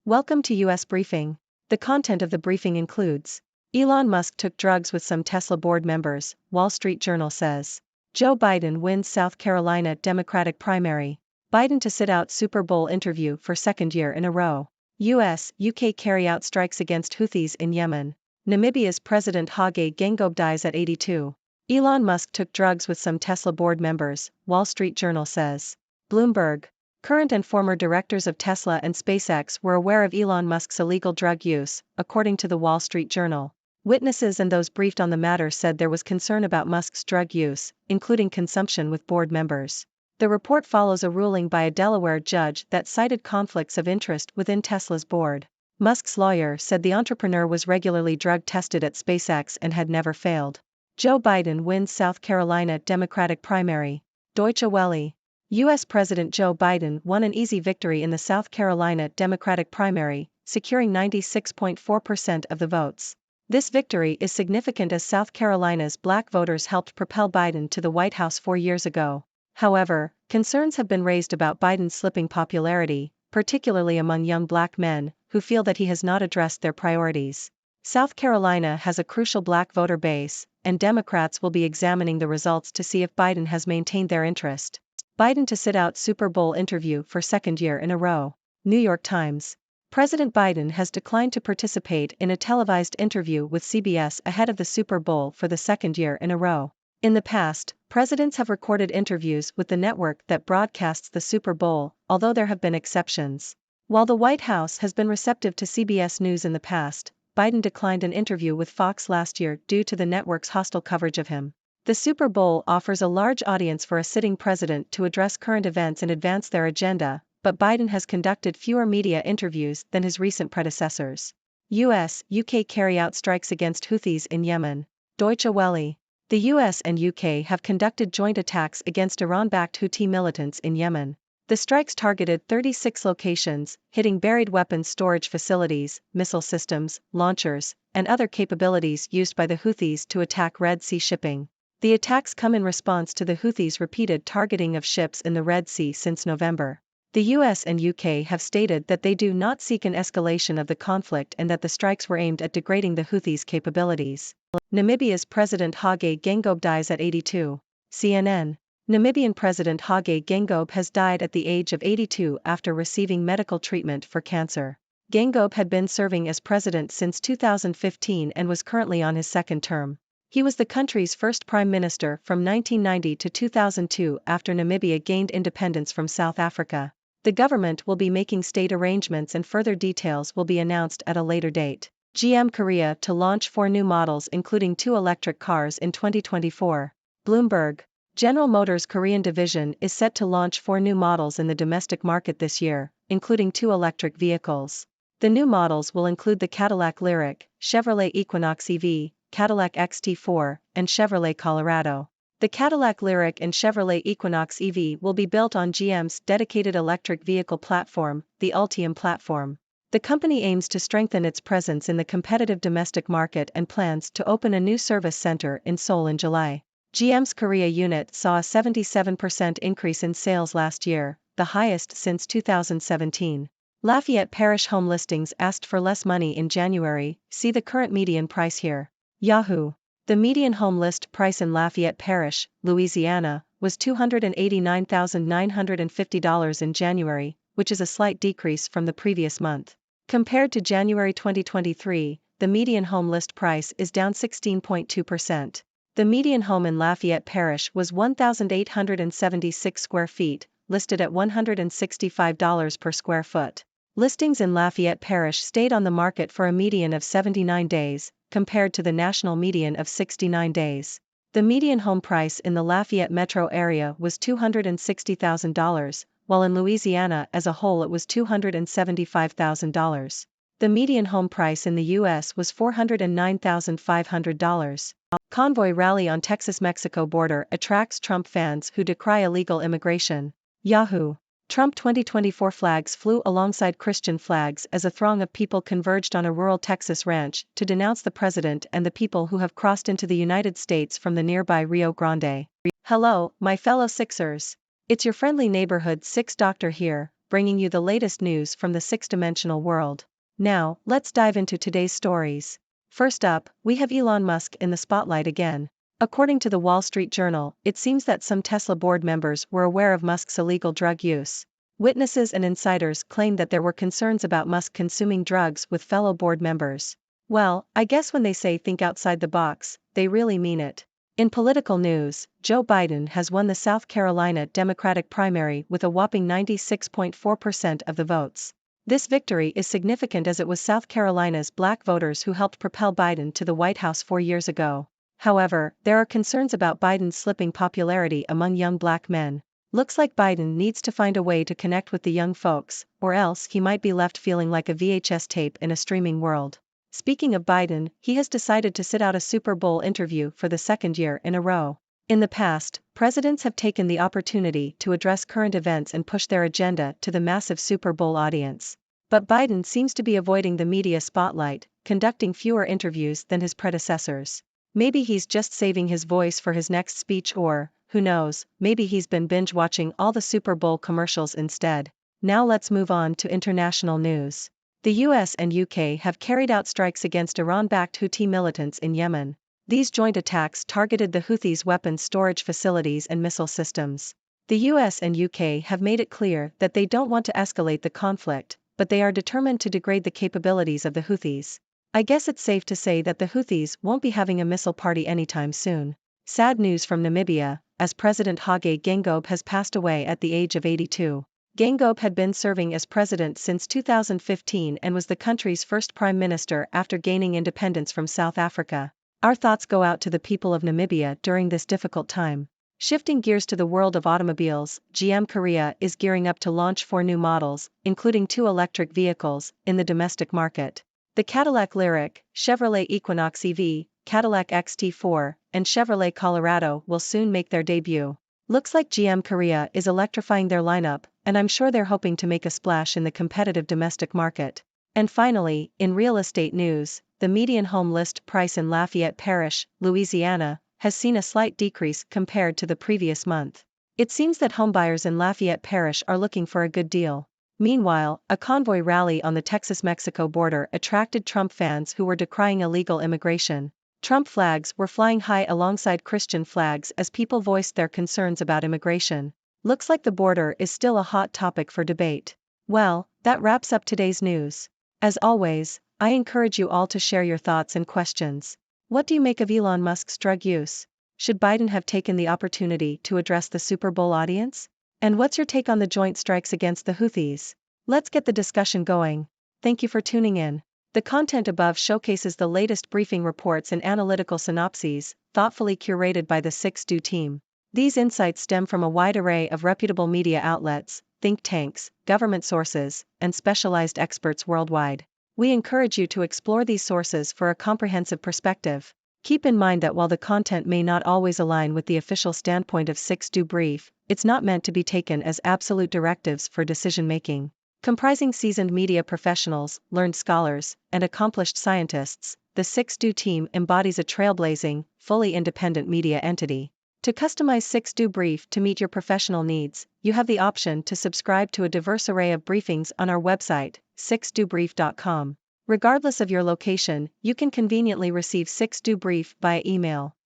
Welcome to US Briefing. The content of the briefing includes: Elon Musk took drugs with some Tesla board members, Wall Street Journal says. Joe Biden wins South Carolina Democratic primary. Biden to sit out Super Bowl interview for second year in a row. UK carry out strikes against Houthis in Yemen. Namibia's President Hage Geingob dies at 82. Elon Musk took drugs with some Tesla board members, Wall Street Journal says. Bloomberg. Current and former directors of Tesla and SpaceX were aware of Elon Musk's illegal drug use, according to the Wall Street Journal. Witnesses and those briefed on the matter said there was concern about Musk's drug use, including consumption with board members. The report follows a ruling by a Delaware judge that cited conflicts of interest within Tesla's board. Musk's lawyer said the entrepreneur was regularly drug tested at SpaceX and had never failed. Joe Biden wins South Carolina Democratic primary. Deutsche Welle. U.S. President Joe Biden won an easy victory in the South Carolina Democratic primary, securing 96.4% of the votes. This victory is significant as South Carolina's black voters helped propel Biden to the White House 4 years ago. However, concerns have been raised about Biden's slipping popularity, particularly among young black men, who feel that he has not addressed their priorities. South Carolina has a crucial black voter base, and Democrats will be examining the results to see if Biden has maintained their interest. Biden to sit out Super Bowl interview for second year in a row. New York Times. President Biden has declined to participate in a televised interview with CBS ahead of the Super Bowl for the second year in a row. In the past, presidents have recorded interviews with the network that broadcasts the Super Bowl, although there have been exceptions. While the White House has been receptive to CBS News in the past, Biden declined an interview with Fox last year due to the network's hostile coverage of him. The Super Bowl offers a large audience for a sitting president to address current events and advance their agenda, but Biden has conducted fewer media interviews than his recent predecessors. UK carry out strikes against Houthis in Yemen. Deutsche Welle. The US and UK have conducted joint attacks against Iran-backed Houthi militants in Yemen. The strikes targeted 36 locations, hitting buried weapons storage facilities, missile systems, launchers, and other capabilities used by the Houthis to attack Red Sea shipping. The attacks come in response to the Houthis' repeated targeting of ships in the Red Sea since November. The US and UK have stated that they do not seek an escalation of the conflict and that the strikes were aimed at degrading the Houthis' capabilities. Namibia's President Hage Geingob dies at 82. CNN. Namibian President Hage Geingob has died at the age of 82 after receiving medical treatment for cancer. Geingob had been serving as president since 2015 and was currently on his second term. He was the country's first prime minister from 1990 to 2002 after Namibia gained independence from South Africa. The government will be making state arrangements and further details will be announced at a later date. GM Korea to launch 4 new models including 2 electric cars in 2024. Bloomberg. General Motors' Korean division is set to launch 4 new models in the domestic market this year, including 2 electric vehicles. The new models will include the Cadillac Lyriq, Chevrolet Equinox EV, Cadillac XT4, and Chevrolet Colorado. The Cadillac Lyriq and Chevrolet Equinox EV will be built on GM's dedicated electric vehicle platform, the Ultium platform. The company aims to strengthen its presence in the competitive domestic market and plans to open a new service center in Seoul in July. GM's Korea unit saw a 77% increase in sales last year, the highest since 2017. Lafayette Parish home listings asked for less money in January, see the current median price here. Yahoo! The median home list price in Lafayette Parish, Louisiana, was $289,950 in January, which is a slight decrease from the previous month. Compared to January 2023, the median home list price is down 16.2%. The median home in Lafayette Parish was 1,876 square feet, listed at $165 per square foot. Listings in Lafayette Parish stayed on the market for a median of 79 days, compared to the national median of 69 days. The median home price in the Lafayette metro area was $260,000, while in Louisiana as a whole it was $275,000. The median home price in the U.S. was $409,500. Convoy rally on Texas-Mexico border attracts Trump fans who decry illegal immigration. Yahoo! Trump 2024 flags flew alongside Christian flags as a throng of people converged on a rural Texas ranch to denounce the president and the people who have crossed into the United States from the nearby Rio Grande. Hello, my fellow Sixers. It's your friendly neighborhood Six doctor here, bringing you the latest news from the six-dimensional world. Now, let's dive into today's stories. First up, we have Elon Musk in the spotlight again. According to the Wall Street Journal, it seems that some Tesla board members were aware of Musk's illegal drug use. Witnesses and insiders claimed that there were concerns about Musk consuming drugs with fellow board members. Well, I guess when they say think outside the box, they really mean it. In political news, Joe Biden has won the South Carolina Democratic primary with a whopping 96.4% of the votes. This victory is significant as it was South Carolina's black voters who helped propel Biden to the White House 4 years ago. However, there are concerns about Biden's slipping popularity among young black men. Looks like Biden needs to find a way to connect with the young folks, or else he might be left feeling like a VHS tape in a streaming world. Speaking of Biden, he has decided to sit out a Super Bowl interview for the second year in a row. In the past, presidents have taken the opportunity to address current events and push their agenda to the massive Super Bowl audience. But Biden seems to be avoiding the media spotlight, conducting fewer interviews than his predecessors. Maybe he's just saving his voice for his next speech or, who knows, maybe he's been binge-watching all the Super Bowl commercials instead. Now let's move on to international news. The US and UK have carried out strikes against Iran-backed Houthi militants in Yemen. These joint attacks targeted the Houthis' weapons storage facilities and missile systems. The US and UK have made it clear that they don't want to escalate the conflict, but they are determined to degrade the capabilities of the Houthis. I guess it's safe to say that the Houthis won't be having a missile party anytime soon. Sad news from Namibia, as President Hage Geingob has passed away at the age of 82. Geingob had been serving as president since 2015 and was the country's first prime minister after gaining independence from South Africa. Our thoughts go out to the people of Namibia during this difficult time. Shifting gears to the world of automobiles, GM Korea is gearing up to launch 4 new models, including 2 electric vehicles, in the domestic market. The Cadillac Lyriq, Chevrolet Equinox EV, Cadillac XT4, and Chevrolet Colorado will soon make their debut. Looks like GM Korea is electrifying their lineup, and I'm sure they're hoping to make a splash in the competitive domestic market. And finally, in real estate news, the median home list price in Lafayette Parish, Louisiana, has seen a slight decrease compared to the previous month. It seems that homebuyers in Lafayette Parish are looking for a good deal. Meanwhile, a convoy rally on the Texas-Mexico border attracted Trump fans who were decrying illegal immigration. Trump flags were flying high alongside Christian flags as people voiced their concerns about immigration. Looks like the border is still a hot topic for debate. Well, that wraps up today's news. As always, I encourage you all to share your thoughts and questions. What do you make of Elon Musk's drug use? Should Biden have taken the opportunity to address the Super Bowl audience? And what's your take on the joint strikes against the Houthis? Let's get the discussion going. Thank you for tuning in. The content above showcases the latest briefing reports and analytical synopses, thoughtfully curated by the 6Do team. These insights stem from a wide array of reputable media outlets, think tanks, government sources, and specialized experts worldwide. We encourage you to explore these sources for a comprehensive perspective. Keep in mind that while the content may not always align with the official standpoint of 6Do Brief, it's not meant to be taken as absolute directives for decision-making. Comprising seasoned media professionals, learned scholars, and accomplished scientists, the 6Do team embodies a trailblazing, fully independent media entity. To customize 6Do Brief to meet your professional needs, you have the option to subscribe to a diverse array of briefings on our website, 6dobrief.com. Regardless of your location, you can conveniently receive 6Do Brief via email.